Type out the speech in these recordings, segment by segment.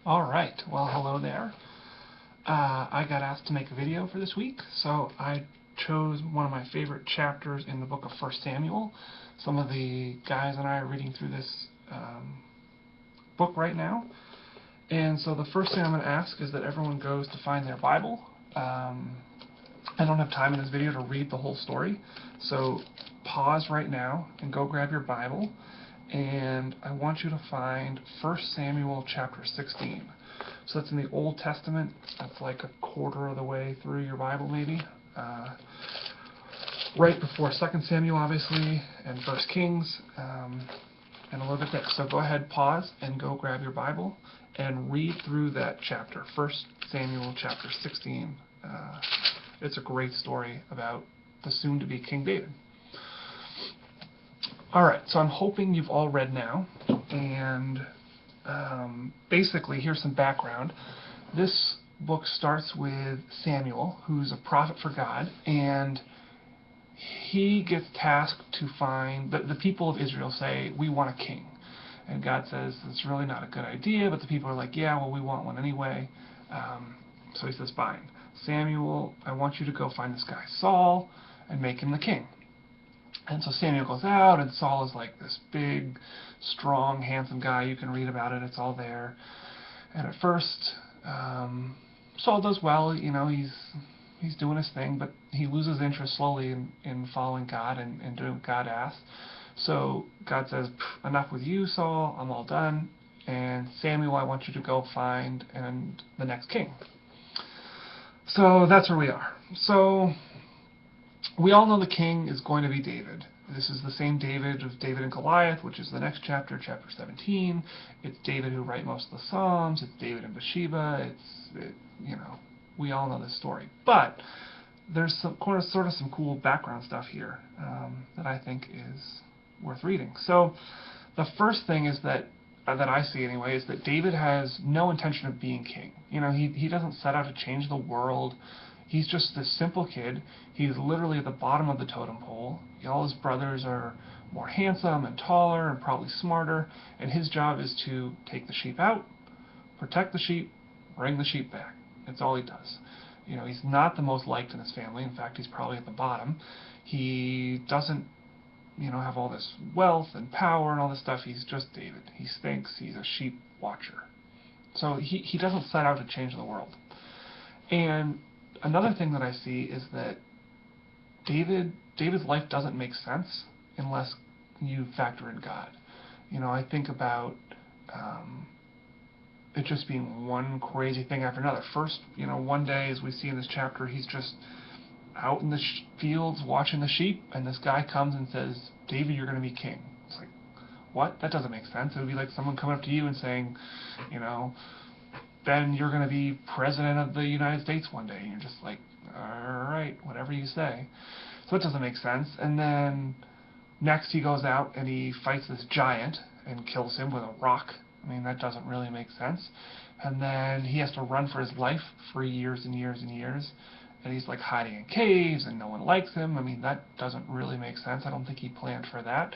Alright, well hello there. I got asked to make a video for this week, so I chose one of my favorite chapters in the book of 1 Samuel. Some of the guys and I are reading through this book right now. And so the first thing I'm going to ask is that everyone goes to find their Bible. I don't have time in this video to read the whole story, so pause right now and go grab your Bible. And I want you to find 1 Samuel chapter 16. So that's in the Old Testament. That's like a quarter of the way through your Bible, maybe. Right before 2 Samuel, obviously, and 1 Kings, and a little bit there. So go ahead, pause, and go grab your Bible and read through that chapter, 1 Samuel chapter 16. It's a great story about the soon-to-be King David. Alright, so I'm hoping you've all read now, and basically, here's some background. This book starts with Samuel, who's a prophet for God, and he gets tasked to find, the people of Israel say, we want a king. And God says, it's really not a good idea, but the people are like, yeah, well, we want one anyway. So he says, fine. Samuel, I want you to go find this guy Saul and make him the king. And so Samuel goes out, and Saul is like this big, strong, handsome guy. You can read about it. It's all there. And at first, Saul does well. You know, he's doing his thing, but he loses interest slowly in following God and doing what God asks. So God says, enough with you, Saul. I'm all done. And Samuel, I want you to go find the next king. So that's where we are. So we all know the king is going to be David. This is the same David of David and Goliath, which is the next chapter, chapter 17. It's David who wrote most of the Psalms. It's David and Bathsheba. You know, we all know this story. But there's sort of some cool background stuff here that I think is worth reading. So the first thing is that I see anyway, is that David has no intention of being king. You know, he doesn't set out to change the world. He's just this simple kid. He's literally at the bottom of the totem pole. All his brothers are more handsome and taller and probably smarter, and his job is to take the sheep out, protect the sheep, bring the sheep back. That's all he does. You know, he's not the most liked in his family. In fact, he's probably at the bottom. He doesn't, you know, have all this wealth and power and all this stuff. He's just David. He thinks he's a sheep watcher. So he doesn't set out to change the world. And another thing that I see is that David's life doesn't make sense unless you factor in God. You know, I think about it just being one crazy thing after another. First, you know, one day, as we see in this chapter, he's just out in the fields watching the sheep, and this guy comes and says, David, you're going to be king. It's like, what? That doesn't make sense. It would be like someone coming up to you and saying, you know, Ben, you're going to be president of the United States one day. And you're just like, all right, whatever you say. So it doesn't make sense. And then next he goes out and he fights this giant and kills him with a rock. I mean, that doesn't really make sense. And then he has to run for his life for years and years and years. And he's like hiding in caves and no one likes him. I mean, that doesn't really make sense. I don't think he planned for that.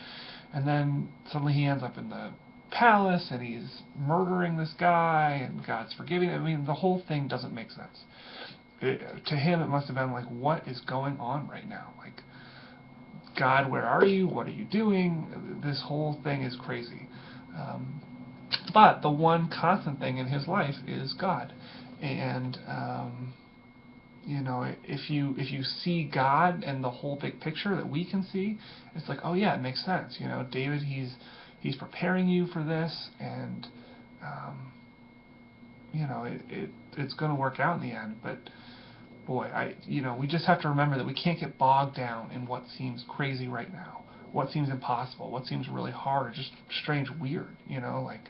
And then suddenly he ends up in the palace and he's murdering this guy and God's forgiving him. I mean, the whole thing doesn't make sense. To him, it must have been like, what is going on right now? Like, God, where are you? What are you doing? This whole thing is crazy. But the one constant thing in his life is God. And you know, if you see God and the whole big picture that we can see, it's like, oh yeah, it makes sense. You know, David, he's preparing you for this, and you know, it's going to work out in the end. But boy, you know, we just have to remember that we can't get bogged down in what seems crazy right now, what seems impossible, what seems really hard, or just strange, weird. You know, like,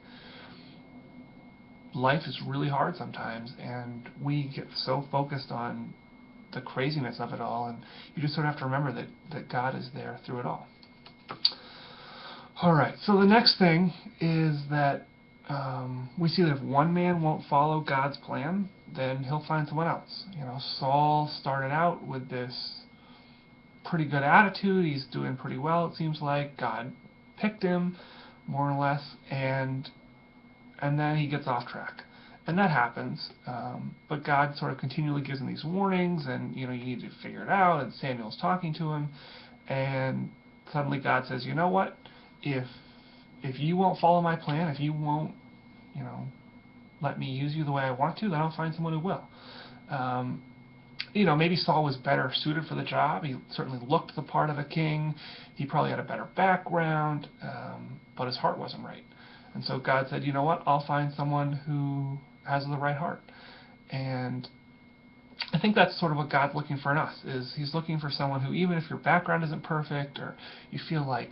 life is really hard sometimes, and we get so focused on the craziness of it all, and you just sort of have to remember that God is there through it all. Alright, so the next thing is that we see that if one man won't follow God's plan, then he'll find someone else. You know, Saul started out with this pretty good attitude. He's doing pretty well, it seems like. God picked him, more or less, and then he gets off track. And that happens, but God sort of continually gives him these warnings, and you need to figure it out. And Samuel's talking to him, and suddenly God says, you know what? If you won't follow my plan, if you won't, let me use you the way I want to, then I'll find someone who will. Maybe Saul was better suited for the job. He certainly looked the part of a king. He probably had a better background, but his heart wasn't right. And so God said, you know what? I'll find someone who has the right heart. And I think that's sort of what God's looking for in us, is he's looking for someone who, even if your background isn't perfect or you feel like,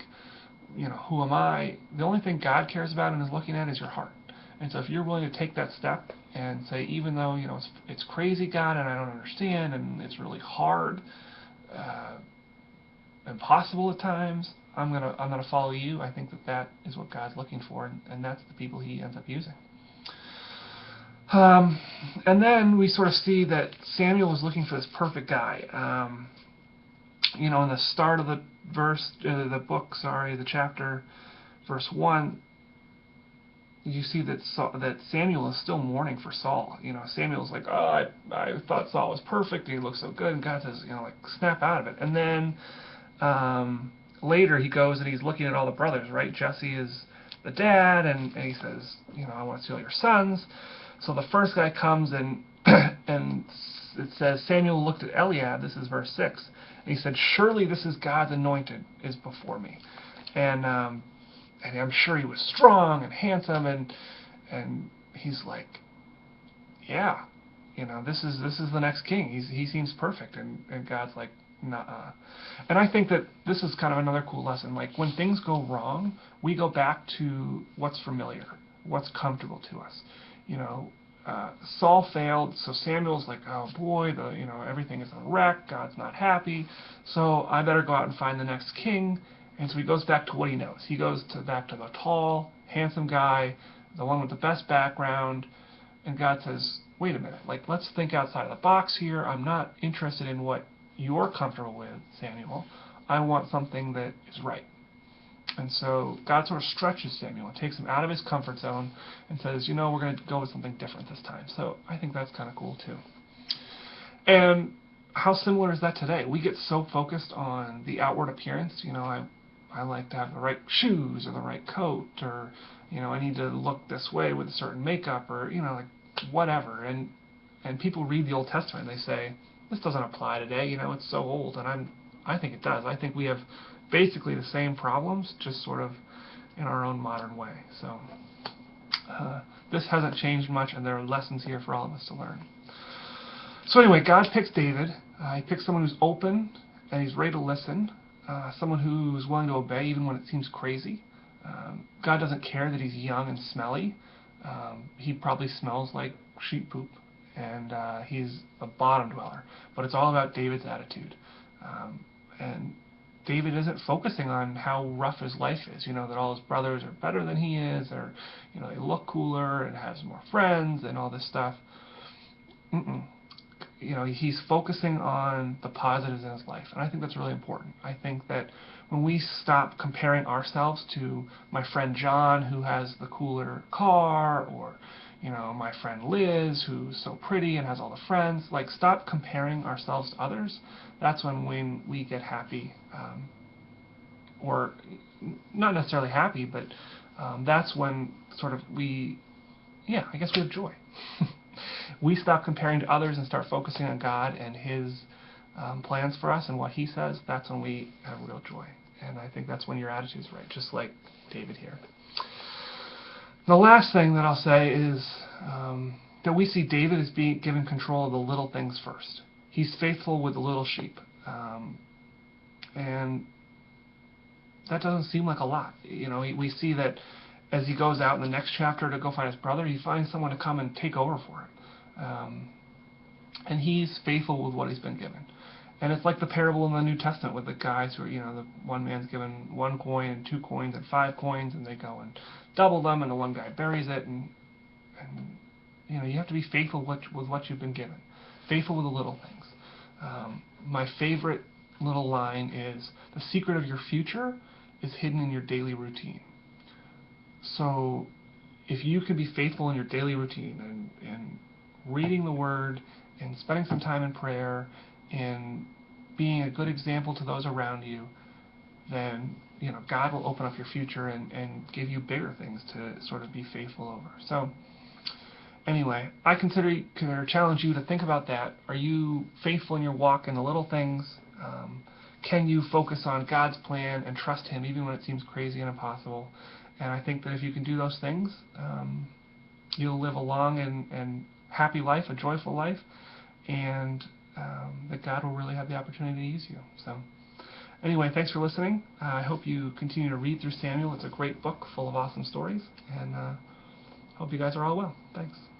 who am I? The only thing God cares about and is looking at is your heart. And so if you're willing to take that step and say, even though, it's crazy, God, and I don't understand, and it's really hard, impossible at times, I'm gonna follow you. I think that is what God's looking for, and that's the people he ends up using. And then we sort of see that Samuel was looking for this perfect guy. In the start of the the chapter, verse 1, you see that Samuel is still mourning for Saul. Samuel's like, oh, I thought Saul was perfect, and he looked so good, and God says, snap out of it. And then later he goes and he's looking at all the brothers, right? Jesse is the dad, and he says, I want to steal your sons. So the first guy comes and and it says Samuel looked at Eliab. This is verse 6, and he said, "Surely this is God's anointed is before me," and I'm sure he was strong and handsome, and he's like, yeah, this is the next king. He seems perfect, and God's like, nuh-uh. And I think that this is kind of another cool lesson. Like, when things go wrong, we go back to what's familiar, what's comfortable to us. Saul failed, so Samuel's like, oh boy, everything is a wreck, God's not happy, so I better go out and find the next king. And so he goes back to what he knows. He goes back to the tall, handsome guy, the one with the best background, and God says, wait a minute, let's think outside of the box here. I'm not interested in what you're comfortable with, Samuel. I want something that is right. And so God sort of stretches Samuel and takes him out of his comfort zone and says, we're going to go with something different this time. So I think that's kind of cool too. And how similar is that today? We get so focused on the outward appearance. I like to have the right shoes or the right coat, or I need to look this way with a certain makeup, or whatever. And people read the Old Testament and they say, this doesn't apply today. It's so old. And I think it does. I think we have basically the same problems, just sort of in our own modern way. So this hasn't changed much, and there are lessons here for all of us to learn. So anyway, God picks David. He picks someone who's open and he's ready to listen, someone who's willing to obey even when it seems crazy. God doesn't care that he's young and smelly. He probably smells like sheep poop, and he's a bottom dweller. But it's all about David's attitude. And David isn't focusing on how rough his life is, that all his brothers are better than he is, or, they look cooler and has more friends and all this stuff. He's focusing on the positives in his life, and I think that's really important. I think that when we stop comparing ourselves to my friend John, who has the cooler car, or my friend Liz, who's so pretty and has all the friends, stop comparing ourselves to others. That's when we get happy, or not necessarily happy, but that's when sort of I guess we have joy. We stop comparing to others and start focusing on God and his plans for us and what he says. That's when we have real joy. And I think that's when your attitude's right, just like David here. The last thing that I'll say is that we see David as being given control of the little things first. He's faithful with the little sheep. And that doesn't seem like a lot. We see that as he goes out in the next chapter to go find his brother, he finds someone to come and take over for him. And he's faithful with what he's been given. And it's like the parable in the New Testament with the guys who are, the one man's given 1 coin and 2 coins and 5 coins, and they go and double them, and the one guy buries it. And you have to be faithful with what you've been given. Faithful with the little things. My favorite little line is, the secret of your future is hidden in your daily routine. So if you can be faithful in your daily routine reading the Word and spending some time in prayer and being a good example to those around you, then God will open up your future and give you bigger things to sort of be faithful over. So anyway, I challenge you to think about that. Are you faithful in your walk in the little things? Can you focus on God's plan and trust Him even when it seems crazy and impossible? And I think that if you can do those things, you'll live a long and happy life, a joyful life, and that God will really have the opportunity to use you. So anyway, thanks for listening. I hope you continue to read through Samuel. It's a great book full of awesome stories, and hope you guys are all well. Thanks.